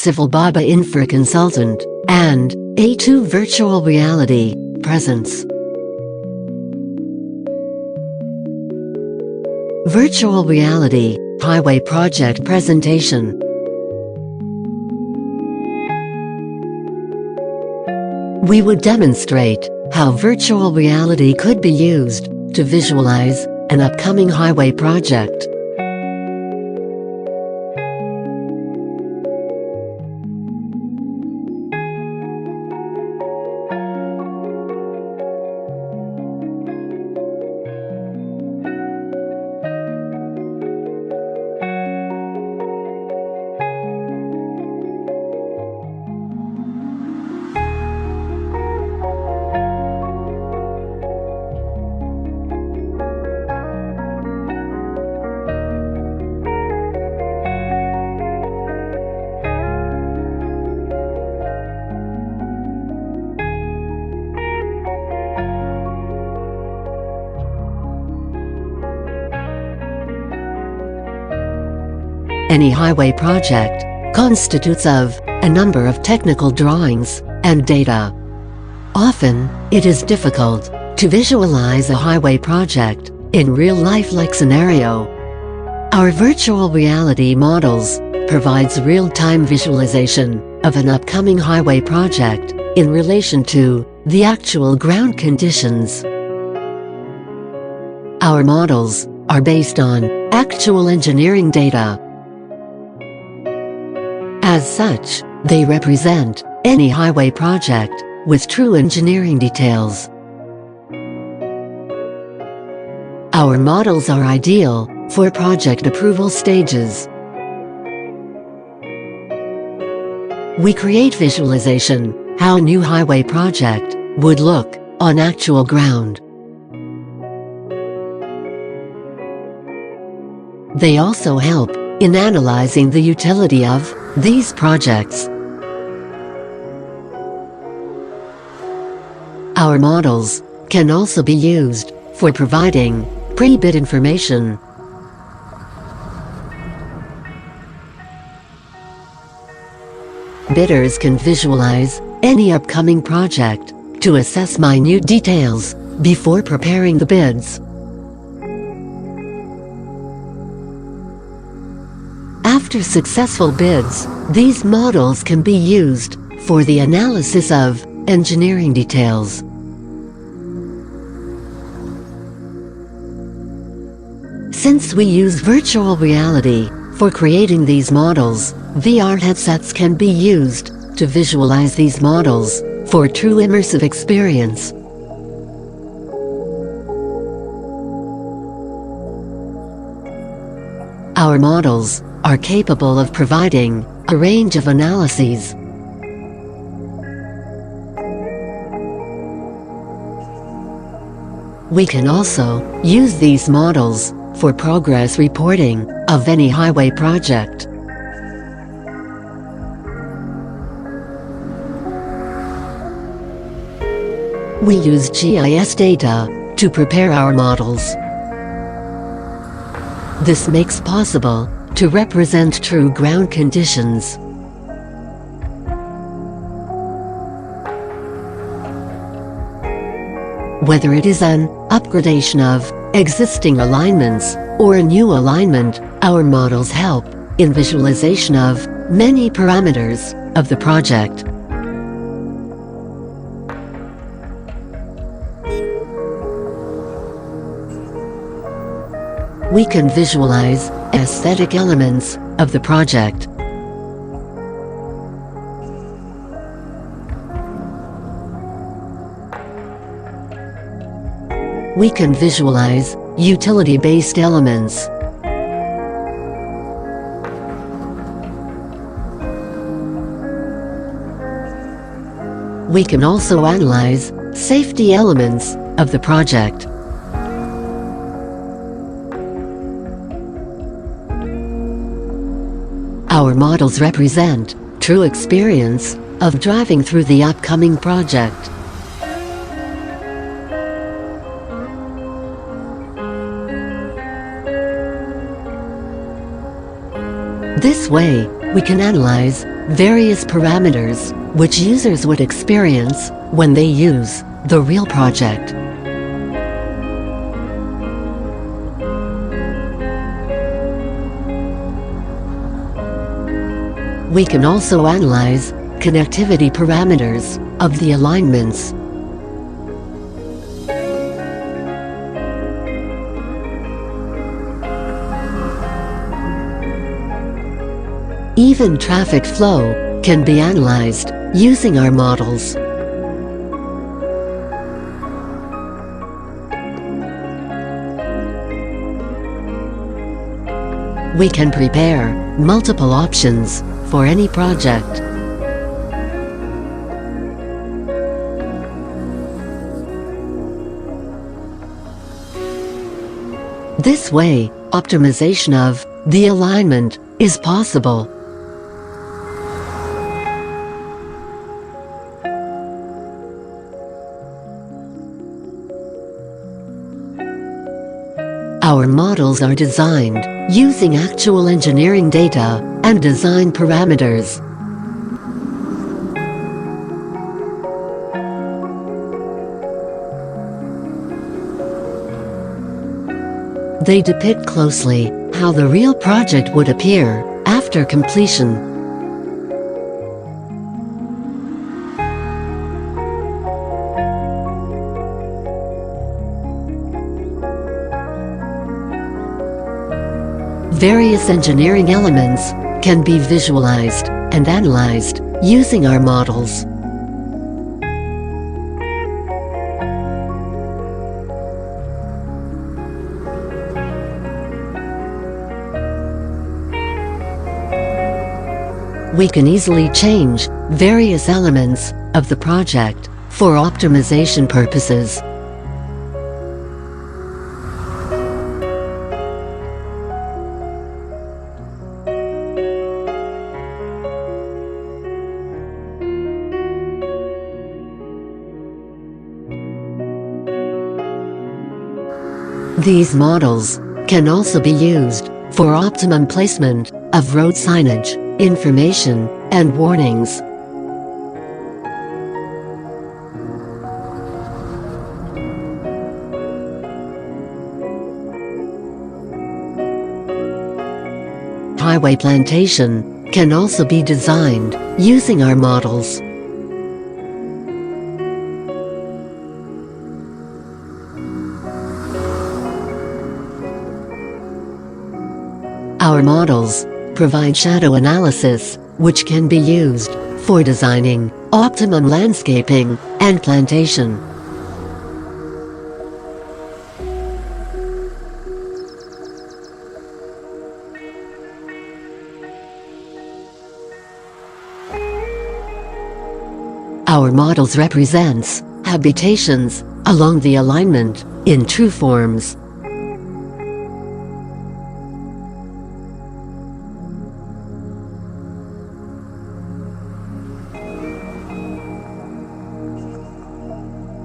Civilbaba Infra consultant, and A2 virtual reality presence. Virtual reality highway project presentation. We would demonstrate how virtual reality could be used to visualize an upcoming highway project. Any highway project constitutes of a number of technical drawings and data. Often, it is difficult to visualize a highway project in real-life-like scenario. Our virtual reality models provides real-time visualization of an upcoming highway project in relation to the actual ground conditions. Our models are based on actual engineering data. As such, they represent any highway project with true engineering details. Our models are ideal for project approval stages. We create visualization how a new highway project would look on actual ground. They also help in analyzing the utility of these projects. Our models can also be used for providing pre-bid information. Bidders can visualize any upcoming project to assess minute details before preparing the bids. After successful bids, these models can be used for the analysis of engineering details. Since we use virtual reality for creating these models, VR headsets can be used to visualize these models for true immersive experience. Our models are capable of providing a range of analyses. We can also use these models for progress reporting of any highway project. We use GIS data to prepare our models. This makes possible to represent true ground conditions. Whether it is an upgradation of existing alignments or a new alignment, our models help in visualization of many parameters of the project. We can visualize aesthetic elements of the project. We can visualize utility-based elements. We can also analyze safety elements of the project. Our models represent true experience of driving through the upcoming project. This way, we can analyze various parameters which users would experience when they use the real project. We can also analyze connectivity parameters of the alignments. Even traffic flow can be analyzed using our models. We can prepare multiple options for any project. This way, optimization of the alignment is possible. Our models are designed using actual engineering data and design parameters. They depict closely how the real project would appear after completion. Various engineering elements can be visualized and analyzed using our models. We can easily change various elements of the project for optimization purposes. These models can also be used for optimum placement of road signage, information, and warnings. Highway plantation can also be designed using our models. Our models provide shadow analysis, which can be used for designing optimum landscaping and plantation. Our models represents habitations along the alignment in true forms.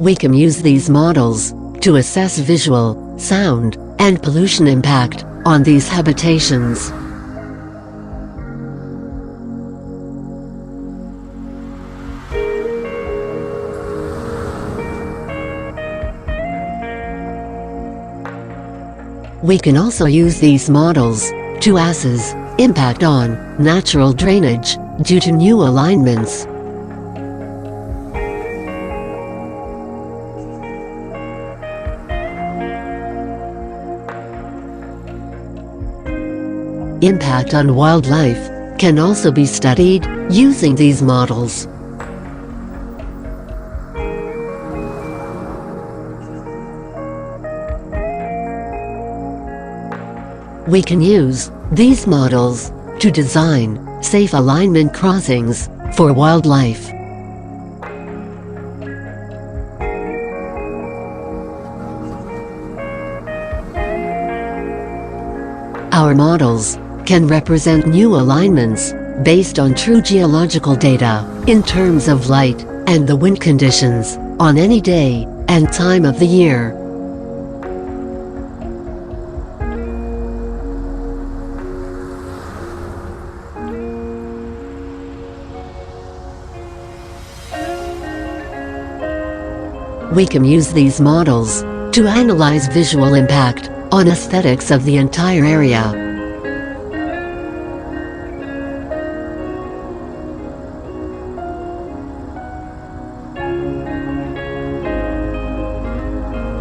We can use these models to assess visual, sound, and pollution impact on these habitations. We can also use these models to assess impact on natural drainage due to new alignments. Impact on wildlife can also be studied using these models. We can use these models to design safe alignment crossings for wildlife. Our models can represent new alignments based on true geological data in terms of light and the wind conditions on any day and time of the year. We can use these models to analyze visual impact on aesthetics of the entire area.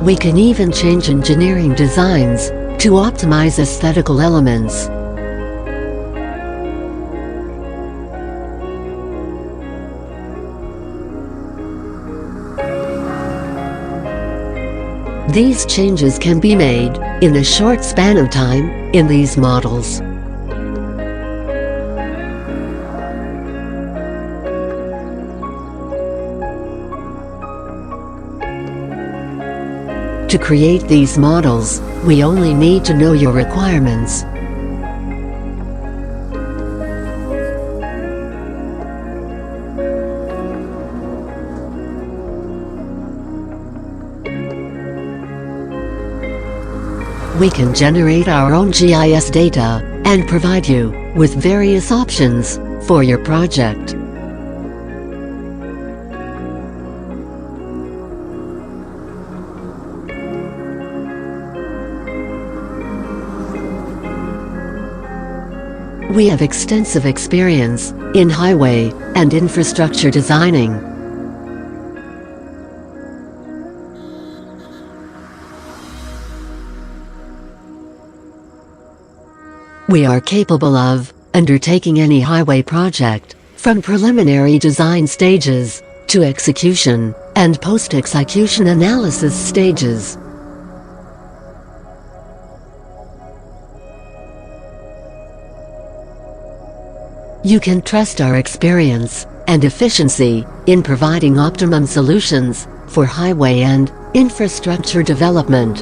We can even change engineering designs to optimize aesthetical elements. These changes can be made in a short span of time in these models. To create these models, we only need to know your requirements. We can generate our own GIS data and provide you with various options for your project. We have extensive experience in highway and infrastructure designing. We are capable of undertaking any highway project, from preliminary design stages to execution and post-execution analysis stages. You can trust our experience and efficiency in providing optimum solutions for highway and infrastructure development.